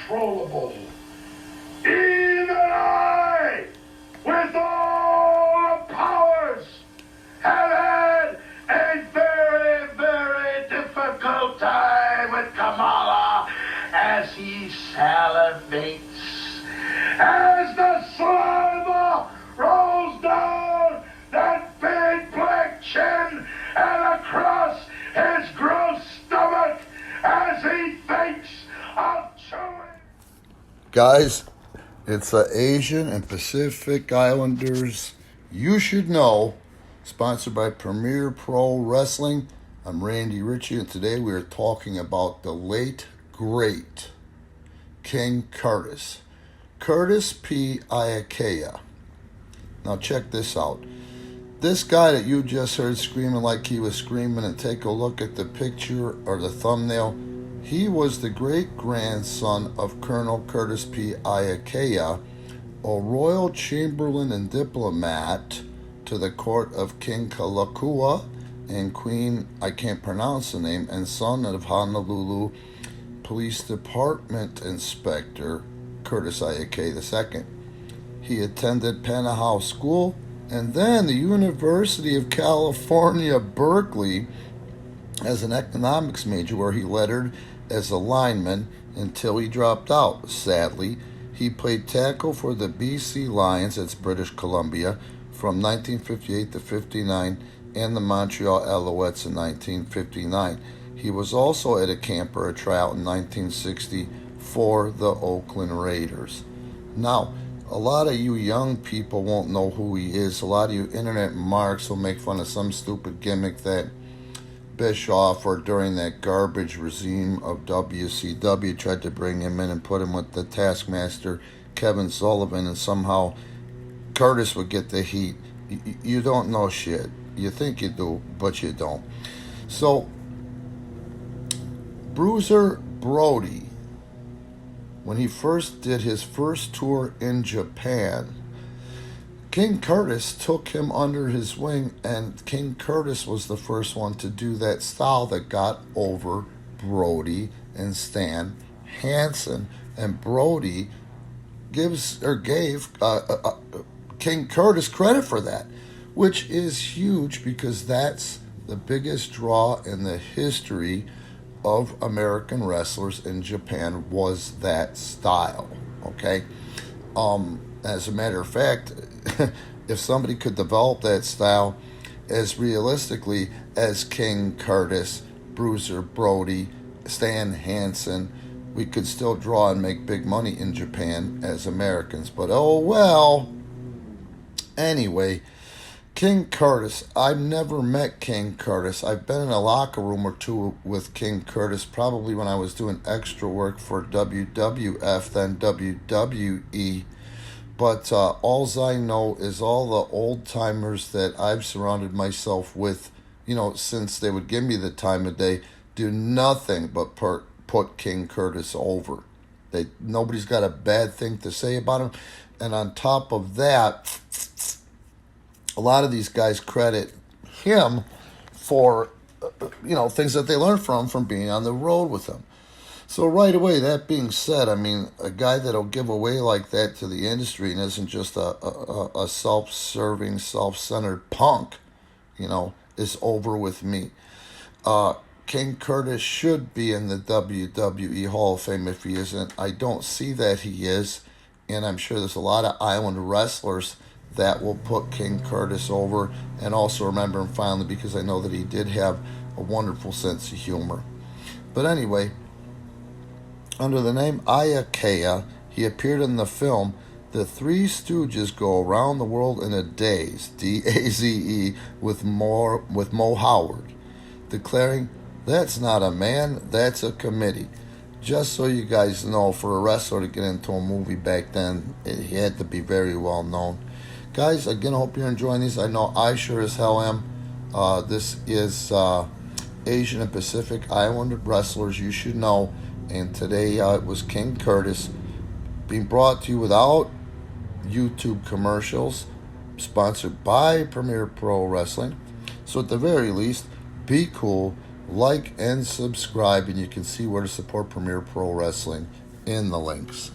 uncontrollable. Even I, with all the powers, have had a very, very difficult time with Kamala as he salivates, as the saliva rolls down that big black chin and across his gross stomach as he thinks of chewing. Guys, it's Asian and Pacific Islanders You Should Know, sponsored by Premier Pro Wrestling. I'm Randy Ritchie, and today we are talking about the late, great King Curtis. Curtis P. Iaukea. Now check this out. This guy that you just heard screaming like he was screaming, and take a look at the picture or the thumbnail, he was the great-grandson of Colonel Curtis P. Iaukea, a royal chamberlain and diplomat to the court of King Kalakua and Queen, I can't pronounce the name, and son of Honolulu Police Department Inspector Curtis Iaukea II. He attended Panahouse School and then the University of California, Berkeley, as an economics major, where he lettered as a lineman until he dropped out. Sadly, he played tackle for the BC Lions, that's British Columbia, from 1958 to 59, and the Montreal Alouettes in 1959. He was also at a camp or a tryout in 1960 for the Oakland Raiders. Now, a lot of you young people won't know who he is. A lot of you internet marks will make fun of some stupid gimmick that Bischoff, or during that garbage regime of WCW, tried to bring him in and put him with the Taskmaster Kevin Sullivan, and somehow Curtis would get the heat. You don't know shit. You think you do, but you don't. So, Bruiser Brody, when he first did his first tour in Japan, King Curtis took him under his wing, and King Curtis was the first one to do that style that got over Brody and Stan Hansen. And Brody gave King Curtis credit for that, which is huge because that's the biggest draw in the history of American wrestlers in Japan, was that style. Okay, as a matter of fact, if somebody could develop that style as realistically as King Curtis, Bruiser Brody, Stan Hansen, we could still draw and make big money in Japan as Americans. But oh well. Anyway, King Curtis. I've never met King Curtis. I've been in a locker room or two with King Curtis, probably when I was doing extra work for WWF, then WWE. But all I know is all the old-timers that I've surrounded myself with, since they would give me the time of day, do nothing but put King Curtis over. Nobody's got a bad thing to say about him. And on top of that, a lot of these guys credit him for, things that they learned from being on the road with him. So right away, that being said, I mean, a guy that'll give away like that to the industry and isn't just a self-serving, self-centered punk, is over with me. King Curtis should be in the WWE Hall of Fame if he isn't. I don't see that he is, and I'm sure there's a lot of island wrestlers that will put King Curtis over, and also remember him fondly because I know that he did have a wonderful sense of humor. But anyway, under the name Iaukea, he appeared in the film The Three Stooges Go Around the World in a Daze, D-A-Z-E, with Mo Howard, declaring, "That's not a man, that's a committee." Just so you guys know, for a wrestler to get into a movie back then, he had to be very well known. Guys, again, I hope you're enjoying these. I know I sure as hell am. This is Asian and Pacific Island wrestlers you should know. And today it was King Curtis, being brought to you without YouTube commercials, sponsored by Premier Pro Wrestling. So at the very least, be cool, like and subscribe, and you can see where to support Premier Pro Wrestling in the links.